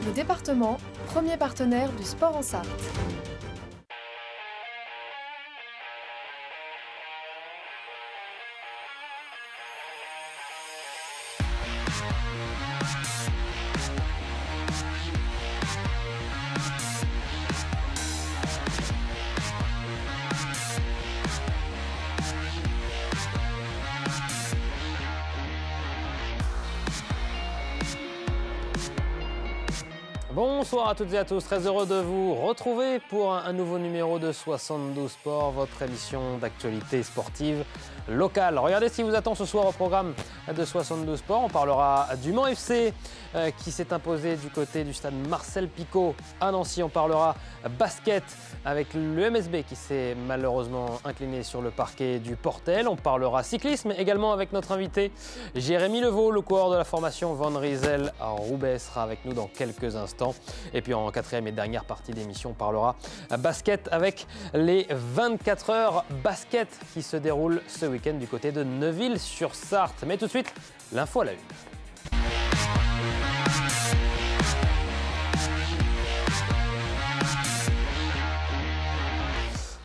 Le département, premier partenaire du sport en Sarthe. Bonsoir à toutes et à tous, très heureux de vous retrouver pour un nouveau numéro de 72 Sport, votre émission d'actualité sportive locale. Regardez ce qui vous attend ce soir au programme de 72 Sport. On parlera du Mans FC qui s'est imposé du côté du stade Marcel Picot à Nancy. On parlera basket avec le MSB qui s'est malheureusement incliné sur le parquet du Portel. On parlera cyclisme également avec notre invité Jérémy Levaux, le coureur de la formation Van Riesel à Roubaix, sera avec nous dans quelques instants. Et puis en quatrième et dernière partie d'émission, on parlera basket avec les 24 heures basket qui se déroulent ce week-end du côté de Neuville-sur-Sarthe. Mais tout de suite, l'info à la une.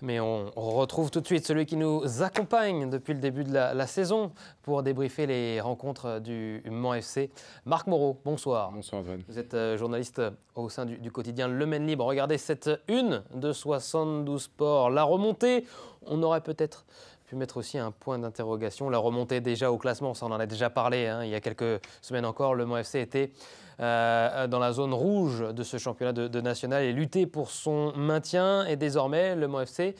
Mais on retrouve tout de suite celui qui nous accompagne depuis le début de la saison pour débriefer les rencontres du Mans FC. Marc Moreau, bonsoir. Bonsoir Antoine. Vous êtes journaliste au sein du quotidien Le Maine Libre. Regardez cette une de 72 Sports. La remontée, on aurait peut-être pu mettre aussi un point d'interrogation. La remontée déjà au classement, ça on en a déjà parlé il y a quelques semaines encore. Le Mans FC était dans la zone rouge de ce championnat de national et luttait pour son maintien. Et désormais, le Mans FC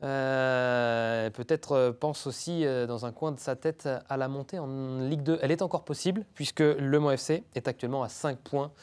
peut-être pense aussi dans un coin de sa tête à la montée en Ligue 2. Elle est encore possible puisque le Mans FC est actuellement à 5 points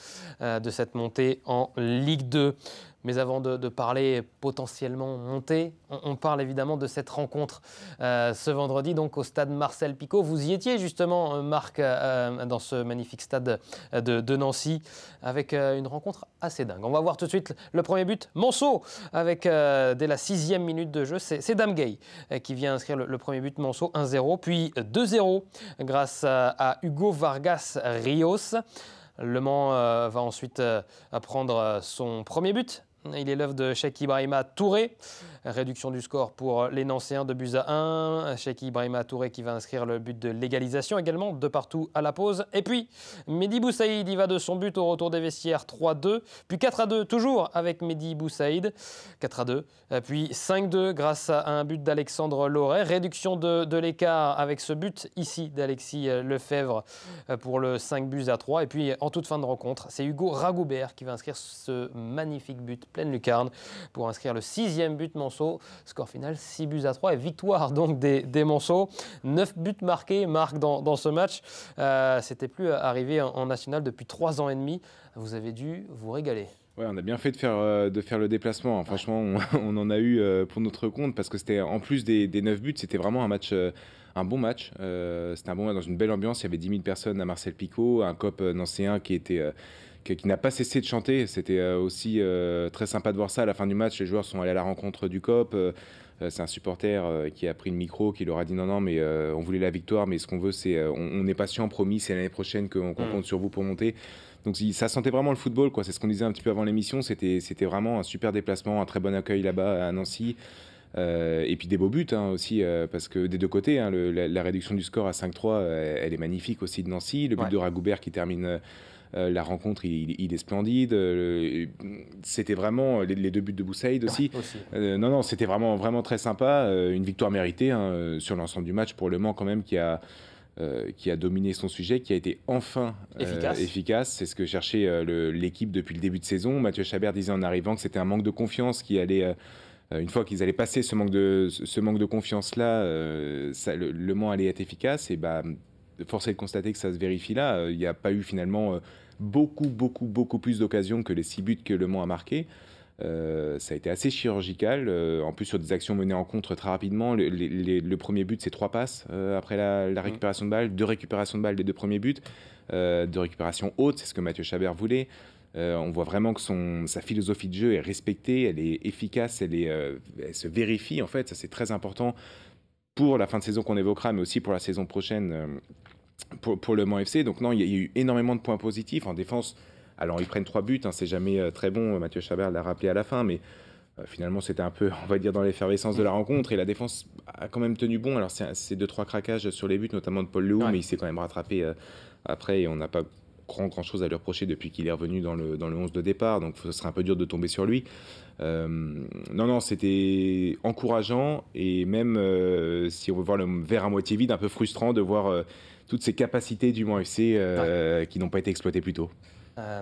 de cette montée en Ligue 2. Mais avant de parler potentiellement montée, on parle évidemment de cette rencontre ce vendredi donc au stade Marcel Picot. Vous y étiez justement, Marc, dans ce magnifique stade de Nancy, avec une rencontre assez dingue. On va voir tout de suite le premier but. Monceau, avec dès la 6e minute de jeu, c'est Dame Gay qui vient inscrire le premier but. Monceau 1-0, puis 2-0 grâce à Hugo Vargas Rios. Le Mans va ensuite prendre son premier but. Il est l'œuvre de Cheikh Ibrahima Touré. Réduction du score pour les Nancéens, 2-1. Cheikh Ibrahima Touré qui va inscrire le but de l'égalisation également, 2-2 à la pause. Et puis Mehdi Boussaïd, il va de son but au retour des vestiaires, 3-2. Puis 4-2 toujours avec Mehdi Boussaïd, 4-2. Puis 5-2 grâce à un but d'Alexandre Loret. Réduction de l'écart avec ce but ici d'Alexis Lefebvre pour le 5-3. Et puis en toute fin de rencontre, c'est Hugo Ragoubert qui va inscrire ce magnifique but pleine lucarne pour inscrire le 6e but Monceau. Score final 6-3 et victoire donc des Monceaux. 9 buts marqués, Marc, dans ce match. C'était plus arrivé en national depuis 3 ans et demi. Vous avez dû vous régaler. Ouais, on a bien fait de faire le déplacement. Franchement, on en a eu pour notre compte parce que c'était en plus des 9 buts, c'était vraiment un bon match. C'était un bon match dans une belle ambiance. Il y avait 10 000 personnes à Marcel Picot, un COP nancéen qui n'a pas cessé de chanter. C'était aussi très sympa de voir ça. À la fin du match, les joueurs sont allés à la rencontre du COP. C'est un supporter qui a pris le micro, qui leur a dit non, mais on voulait la victoire, mais ce qu'on veut, c'est on est patient, promis, c'est l'année prochaine qu'on compte sur vous pour monter. Donc ça sentait vraiment le football, quoi. C'est ce qu'on disait un petit peu avant l'émission. C'était vraiment un super déplacement, un très bon accueil là-bas à Nancy. Et puis des beaux buts aussi, parce que des deux côtés, la réduction du score à 5-3, elle est magnifique aussi de Nancy. Le but de Ragoubert qui termine la rencontre, il est splendide. C'était vraiment les deux buts de Boussaïd aussi. Non, c'était vraiment très sympa. Une victoire méritée sur l'ensemble du match pour Le Mans quand même qui a dominé son sujet, qui a été enfin efficace. C'est ce que cherchait l'équipe depuis le début de saison. Mathieu Chabert disait en arrivant que c'était un manque de confiance qui allait... Une fois qu'ils allaient passer ce manque de confiance-là, le Mans allait être efficace. Et force est de constater que ça se vérifie là. Il n'y a pas eu finalement beaucoup plus d'occasions que les 6 buts que le Mans a marqués. Ça a été assez chirurgical. En plus, sur des actions menées en contre très rapidement. Le premier but, c'est 3 passes après la récupération de balle. 2 récupérations de balle des 2 premiers buts. De récupération haute, c'est ce que Mathieu Chabert voulait. On voit vraiment que sa philosophie de jeu est respectée, elle est efficace, elle se vérifie en fait, ça c'est très important pour la fin de saison qu'on évoquera, mais aussi pour la saison prochaine pour le Mans FC. Donc non, il y a eu énormément de points positifs en défense. Alors ils prennent 3 buts, hein, c'est jamais très bon, Mathieu Chabert l'a rappelé à la fin, mais finalement c'était un peu, on va dire, dans l'effervescence de la rencontre, et la défense a quand même tenu bon. Alors c'est 2-3 craquages sur les buts, notamment de Paul Lehou, mais il s'est quand même rattrapé après, et on n'a pas grand chose à lui reprocher depuis qu'il est revenu dans le 11 de départ, donc ce serait un peu dur de tomber sur lui. Non, c'était encourageant, et même si on veut voir le verre à moitié vide, un peu frustrant de voir toutes ces capacités du Mans FC qui n'ont pas été exploitées plus tôt.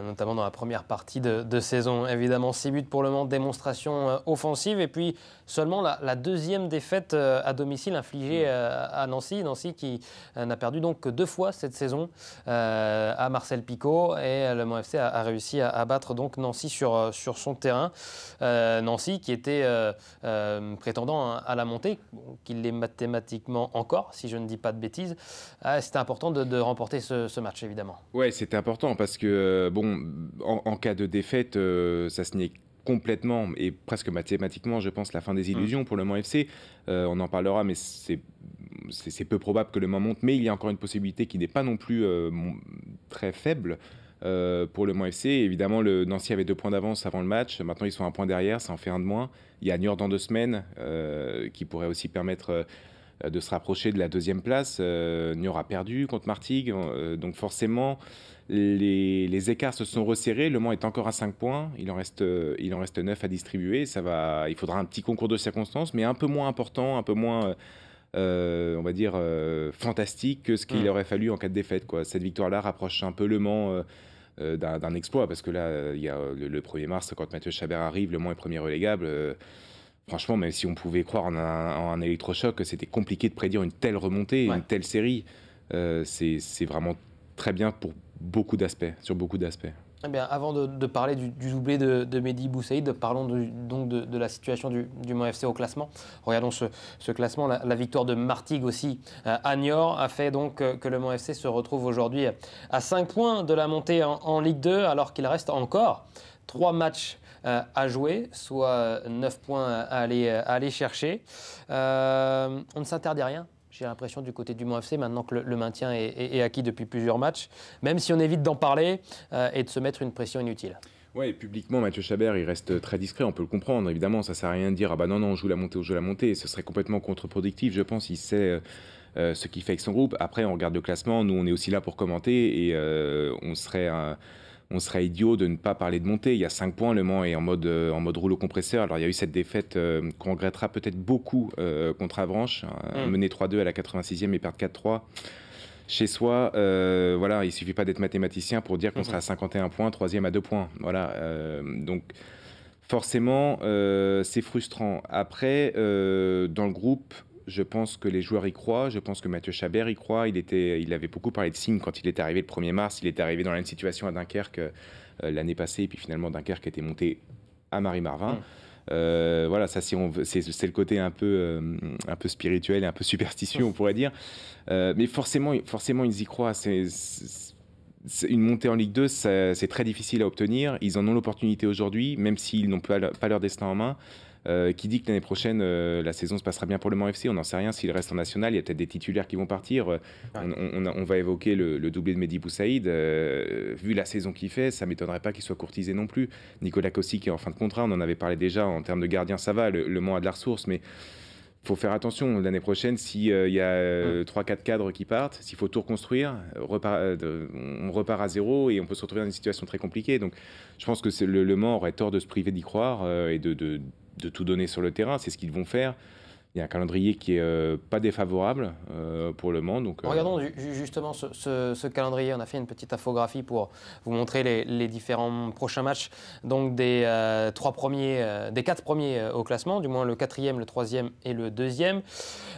Notamment dans la première partie de saison. Évidemment, 6 buts pour le Mans, démonstration offensive. Et puis seulement la deuxième défaite à domicile infligée à Nancy. Nancy qui n'a perdu donc que 2 fois cette saison à Marcel Picot. Et le Mans FC a réussi à battre donc Nancy sur son terrain. Nancy qui était prétendant à la montée, qu'il l'est mathématiquement encore, si je ne dis pas de bêtises. C'était important de remporter ce match, évidemment. Ouais, c'était important parce que en cas de défaite, ça se nie complètement et presque mathématiquement, je pense, la fin des illusions pour le Mans FC. On en parlera, mais c'est peu probable que le Mans monte. Mais il y a encore une possibilité qui n'est pas non plus très faible pour le Mans FC. Évidemment, le Nancy avait 2 points d'avance avant le match. Maintenant, ils sont 1 point derrière, ça en fait 1 de moins. Il y a Niort dans 2 semaines qui pourrait aussi permettre de se rapprocher de la 2e place. Niort a perdu contre Martigues, donc forcément les écarts se sont resserrés. Le Mans est encore à 5 points, il en reste 9 à distribuer. Il faudra un petit concours de circonstances, mais un peu moins important, un peu moins on va dire fantastique que ce qu'il aurait fallu en cas de défaite, quoi. Cette victoire-là rapproche un peu le Mans d'un exploit, parce que là il y a le 1er mars, quand Mathieu Chabert arrive, le Mans est premier relégable. Franchement, même si on pouvait croire en un électrochoc, c'était compliqué de prédire une telle remontée, une telle série. C'est vraiment très bien pour sur beaucoup d'aspects. Eh bien, avant de parler du doublé de Mehdi Boussaïd, parlons donc de la situation du Mans FC au classement. Regardons ce classement. La victoire de Martigues aussi à Niort a fait donc que le Mans FC se retrouve aujourd'hui à 5 points de la montée en Ligue 2, alors qu'il reste encore 3 matchs à jouer, soit 9 points à aller chercher. On ne s'interdit rien, j'ai l'impression, du côté du Mans FC, maintenant que le maintien est acquis depuis plusieurs matchs, même si on évite d'en parler et de se mettre une pression inutile. Oui, publiquement, Mathieu Chabert, il reste très discret, on peut le comprendre. Évidemment, ça ne sert à rien de dire « Ah bah non, on joue la montée », ce serait complètement contre-productif, je pense. Il sait ce qu'il fait avec son groupe. Après, on regarde le classement, nous, on est aussi là pour commenter, et on serait idiot de ne pas parler de montée. Il y a 5 points, le Mans est en mode rouleau compresseur. Alors il y a eu cette défaite qu'on regrettera peut-être beaucoup contre Avranches, mener 3-2 à la 86e et perdre 4-3 chez soi. Voilà, il suffit pas d'être mathématicien pour dire qu'on sera à 51 points, 3e à 2 points. Voilà, donc forcément c'est frustrant. Après, dans le groupe, je pense que les joueurs y croient, je pense que Mathieu Chabert y croit. Il avait beaucoup parlé de signes quand il est arrivé le 1er mars. Il était arrivé dans la même situation à Dunkerque l'année passée, et puis finalement Dunkerque était monté à Marie-Marvin. Voilà, ça c'est le côté un peu spirituel et un peu superstitieux, on pourrait dire. Mais forcément ils y croient. Une montée en Ligue 2, c'est très difficile à obtenir. Ils en ont l'opportunité aujourd'hui, même s'ils n'ont pas leur destin en main. Qui dit que l'année prochaine, la saison se passera bien pour le Mans FC. On n'en sait rien s'il reste en national. Il y a peut-être des titulaires qui vont partir. On va évoquer le doublé de Mehdi Boussaïd. Vu la saison qu'il fait, ça ne m'étonnerait pas qu'il soit courtisé non plus. Nicolas Cossy qui est en fin de contrat, on en avait parlé déjà. En termes de gardien, ça va. Le Mans a de la ressource, mais il faut faire attention. L'année prochaine, s'il y a 3-4 cadres qui partent, s'il faut tout reconstruire, on repart à zéro et on peut se retrouver dans une situation très compliquée. Donc je pense que le Mans aurait tort de se priver d'y croire et de tout donner sur le terrain. C'est ce qu'ils vont faire. Il y a un calendrier qui est pas défavorable pour le Mans. Donc, regardons justement ce calendrier. On a fait une petite infographie pour vous montrer les différents prochains matchs, donc des 4 premiers au classement, du moins le 4e, le 3e et le 2e.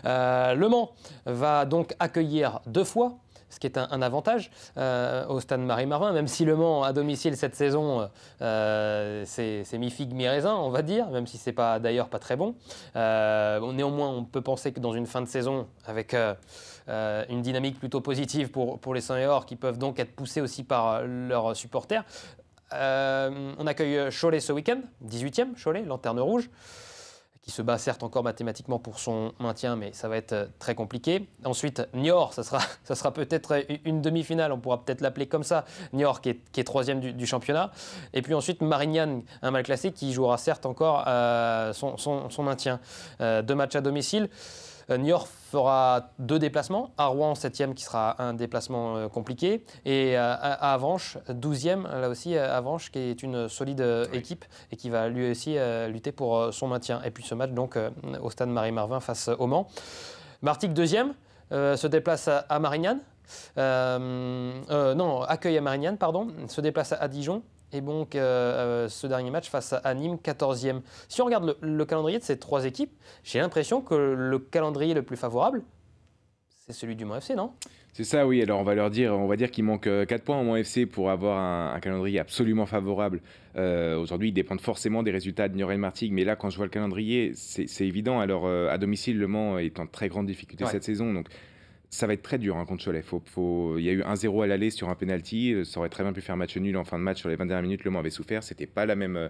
Le Mans va donc accueillir 2 fois, ce qui est un avantage au stade Marie-Marvin, même si le Mans à domicile cette saison, c'est mi-figue, mi-raisin, on va dire, même si ce n'est d'ailleurs pas très bon. Néanmoins, on peut penser que dans une fin de saison, avec une dynamique plutôt positive pour les 100 et or, qui peuvent donc être poussés aussi par leurs supporters, on accueille Cholet ce week-end, 18e, Cholet, lanterne rouge, qui se bat certes encore mathématiquement pour son maintien, mais ça va être très compliqué. Ensuite, Niort, ça sera peut-être une demi-finale, on pourra peut-être l'appeler comme ça, Niort qui est troisième du championnat. Et puis ensuite, Marignane, un mal classé, qui jouera certes encore son maintien. 2 matchs à domicile. Niort fera 2 déplacements, à Rouen 7e qui sera un déplacement compliqué, et à Avenches 12e, là aussi Avenches qui est une solide équipe et qui va lui aussi lutter pour son maintien. Et puis ce match donc au stade Marie-Marvin face au Mans. Martigues 2e se déplace à Marignane, accueille à Marignane, pardon, se déplace à Dijon. Et donc, ce dernier match face à Nîmes, 14e. Si on regarde le calendrier de ces 3 équipes, j'ai l'impression que le calendrier le plus favorable, c'est celui du Mans FC, non? C'est ça, oui. Alors, on va dire qu'il manque 4 points au Mans FC pour avoir un calendrier absolument favorable. Aujourd'hui, ils dépendent forcément des résultats de Niort et de Martigues. Mais là, quand je vois le calendrier, c'est évident. Alors, à domicile, le Mans est en très grande difficulté cette saison. Donc, ça va être très dur contre Cholet. Il y a eu 1-0 à l'aller sur un penalty. Ça aurait très bien pu faire match nul en fin de match sur les 20 dernières minutes. Le Mans avait souffert. C'était pas le même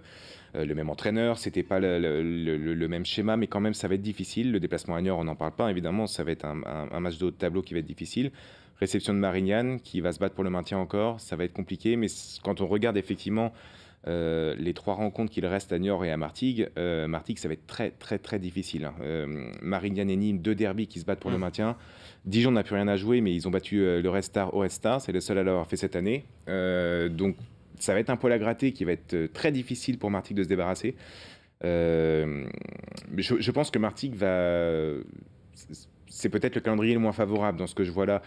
entraîneur, c'était pas le même schéma, mais quand même ça va être difficile. Le déplacement à Niort, on n'en parle pas évidemment. Ça va être un match de haut de tableau qui va être difficile. Réception de Marignane qui va se battre pour le maintien encore. Ça va être compliqué, mais quand on regarde effectivement les 3 rencontres qu'il reste à Niort et à Martigues, ça va être très très très difficile. Marignane et Nîmes, 2 derbys qui se battent pour le maintien. Dijon n'a plus rien à jouer, mais ils ont battu le Red Star au Red Star. C'est le seul à l'avoir fait cette année. Donc ça va être un poil à gratter qui va être très difficile pour Martigues de se débarrasser. Je pense que Martigues c'est peut-être le calendrier le moins favorable dans ce que je vois là.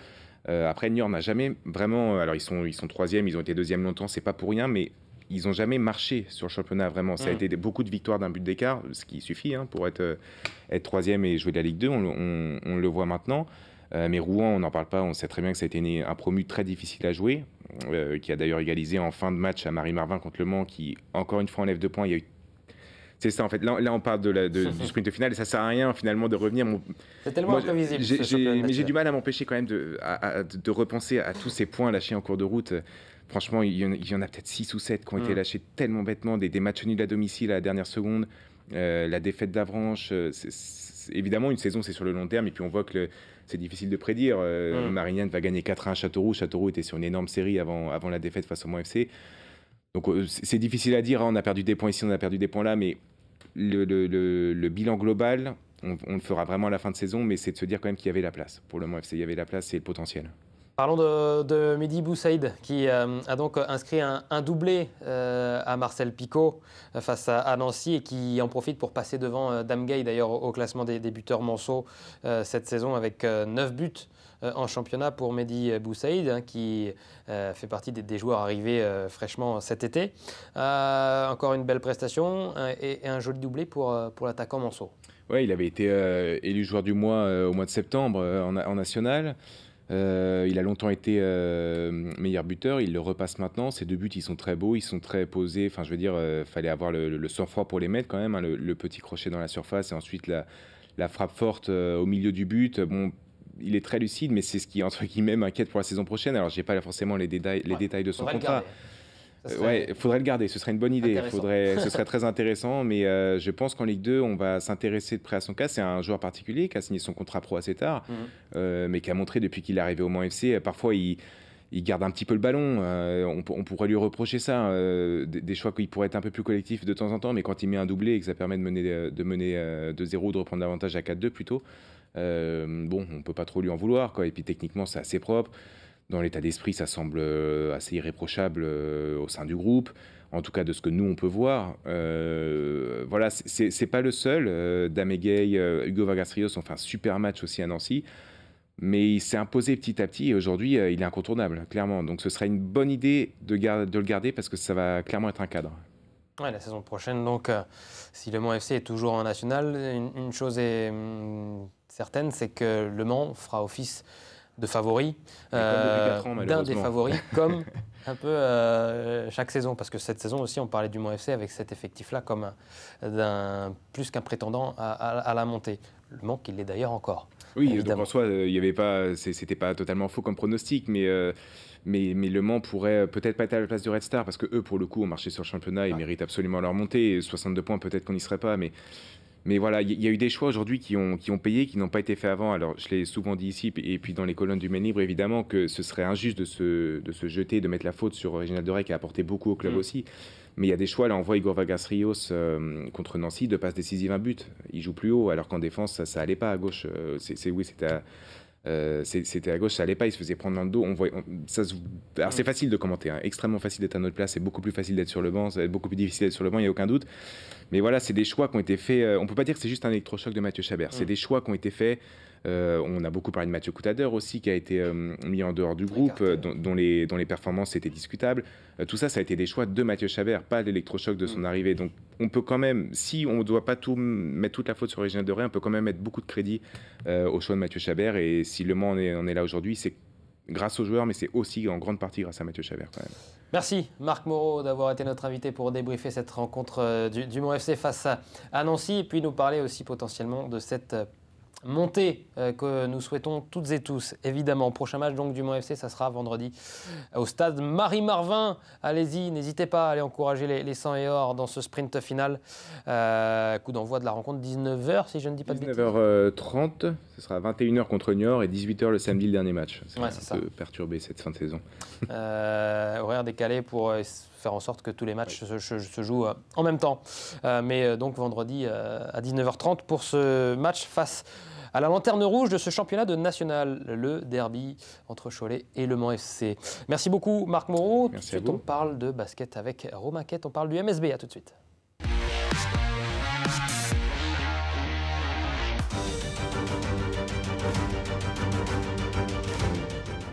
Après, Niort n'a jamais vraiment... Alors, ils sont 3e, ils ont été 2e longtemps, c'est pas pour rien, mais ils n'ont jamais marché sur le championnat, vraiment. Ça a été beaucoup de victoires d'un but d'écart, ce qui suffit pour être 3e et jouer de la Ligue 2, on le voit maintenant. Mais Rouen, on n'en parle pas, on sait très bien que ça a été un promu très difficile à jouer, qui a d'ailleurs égalisé en fin de match à Marie-Marvin contre le Mans, qui, encore une fois, enlève 2 points. Il y a eu... C'est ça, en fait. Là on parle du sprint final et ça sert à rien, finalement, de revenir. C'est tellement imprévisible. Mais j'ai du mal à m'empêcher quand même de repenser à tous ces points lâchés en cours de route. Franchement, il y en a peut-être 6 ou 7 qui ont été lâchés tellement bêtement, des matchs nuls à domicile à la dernière seconde, la défaite d'Avranches. Évidemment, une saison, c'est sur le long terme, et puis on voit que c'est difficile de prédire. Marignane va gagner 4-1 à Châteauroux. Châteauroux était sur une énorme série avant la défaite face au Mans FC. Donc c'est difficile à dire, on a perdu des points ici, on a perdu des points là, mais le bilan global, on le fera vraiment à la fin de saison, mais c'est de se dire quand même qu'il y avait la place. Pour le Mans FC, il y avait la place et le potentiel. Parlons de Mehdi Boussaïd qui a donc inscrit un doublé à Marcel Picot face à Nancy et qui en profite pour passer devant Dame Gay d'ailleurs au classement des buteurs manceaux cette saison avec 9 buts en championnat pour Mehdi Boussaïd qui fait partie des joueurs arrivés fraîchement cet été. Encore une belle prestation et un joli doublé pour l'attaquant manceau. Oui, il avait été élu joueur du mois au mois de septembre en national. Il a longtemps été meilleur buteur, il le repasse maintenant. Ces 2 buts, ils sont très beaux, ils sont très posés. Enfin, je veux dire, fallait avoir le sang-froid pour les mettre quand même. Le petit crochet dans la surface et ensuite la frappe forte au milieu du but. Bon, il est très lucide, mais c'est ce qui, entre guillemets, m'inquiète pour la saison prochaine. Alors, j'ai pas forcément les détails de son contrat. Il faudrait le garder, ce serait une bonne idée, ce serait très intéressant, mais je pense qu'en Ligue 2, on va s'intéresser de près à son cas. C'est un joueur particulier qui a signé son contrat pro assez tard, mais qui a montré depuis qu'il est arrivé au Mans FC, parfois il garde un petit peu le ballon, on pourrait lui reprocher ça, des choix qui pourraient être un peu plus collectifs de temps en temps, mais quand il met un doublé et que ça permet de mener 2-0, de reprendre l'avantage à 4-2 plutôt, bon, on peut pas trop lui en vouloir, quoi. Et puis techniquement, c'est assez propre. Dans l'état d'esprit, ça semble assez irréprochable au sein du groupe, en tout cas de ce que nous on peut voir. Voilà, c'est pas le seul. Dame Gay, Hugo Vargas Rios ont fait un super match aussi à Nancy, mais il s'est imposé petit à petit et aujourd'hui il est incontournable, clairement. Donc ce serait une bonne idée de le garder parce que ça va clairement être un cadre. Ouais, la saison prochaine, donc, si le Mans FC est toujours en national, une chose est certaine, c'est que le Mans fera office de favoris, d'un des favoris, comme un peu chaque saison. Parce que cette saison aussi, on parlait du Mans FC avec cet effectif-là comme plus qu'un prétendant à la montée. Le Mans qui l'est d'ailleurs encore. Oui, évidemment. donc en soi, c'était pas totalement faux comme pronostic, mais Le Mans pourrait peut-être pas être à la place du Red Star, parce que eux, pour le coup, ont marché sur le championnat, ils méritent absolument leur montée. Et 62 points, peut-être qu'on n'y serait pas, mais Mais voilà, il y a eu des choix aujourd'hui qui ont payé, qui n'ont pas été faits avant. Alors, je l'ai souvent dit ici, et puis dans les colonnes du Maine Libre, évidemment, que ce serait injuste de se jeter, de mettre la faute sur Réginald Doré, qui a apporté beaucoup au club aussi. Mais il y a des choix. Là, on voit Igor Vargas Rios contre Nancy, de passe décisive, un but. Il joue plus haut, alors qu'en défense, ça allait pas à gauche. C'était à gauche, ça allait pas, il se faisait prendre dans le dos. Alors c'est facile de commenter, hein, extrêmement facile d'être à notre place, c'est beaucoup plus facile d'être sur le banc, ça va être beaucoup plus difficile d'être sur le banc, il n'y a aucun doute. Mais voilà, c'est des choix qui ont été faits. On peut pas dire que c'est juste un électrochoc de Mathieu Chabert, c'est des choix qui ont été faits. On a beaucoup parlé de Mathieu Coutader aussi, qui a été mis en dehors du groupe, dont les performances étaient discutables. Tout ça, ça a été des choix de Mathieu Chabert, pas l'électrochoc de son arrivée. Donc on peut quand même, si on ne doit pas mettre toute la faute sur Réginald Doré, on peut quand même mettre beaucoup de crédit au choix de Mathieu Chabert. Et si Le Mans en est là aujourd'hui, c'est grâce aux joueurs, mais c'est aussi en grande partie grâce à Mathieu Chabert quand même. Merci Marc Moreau d'avoir été notre invité pour débriefer cette rencontre du Mans FC face à Nancy et puis nous parler aussi potentiellement de cette montée que nous souhaitons toutes et tous. Évidemment, prochain match donc du Mans FC, ça sera vendredi au stade Marie-Marvin. Allez-y, n'hésitez pas à aller encourager les 100 et or dans ce sprint final. Coup d'envoi de la rencontre 19h si je ne dis pas de bêtises. 19h30, ce sera 21h contre Niort et 18h le samedi le dernier match. C'est un peu perturbé cette fin de saison. Horaire décalé pour faire en sorte que tous les matchs se jouent en même temps. Mais donc vendredi à 19h30 pour ce match face à la lanterne rouge de ce championnat de national, le derby entre Cholet et Le Mans FC. Merci beaucoup Marc Moreau. Merci Tout de suite, on parle de basket avec Romain Quette, on parle du MSB. À tout de suite.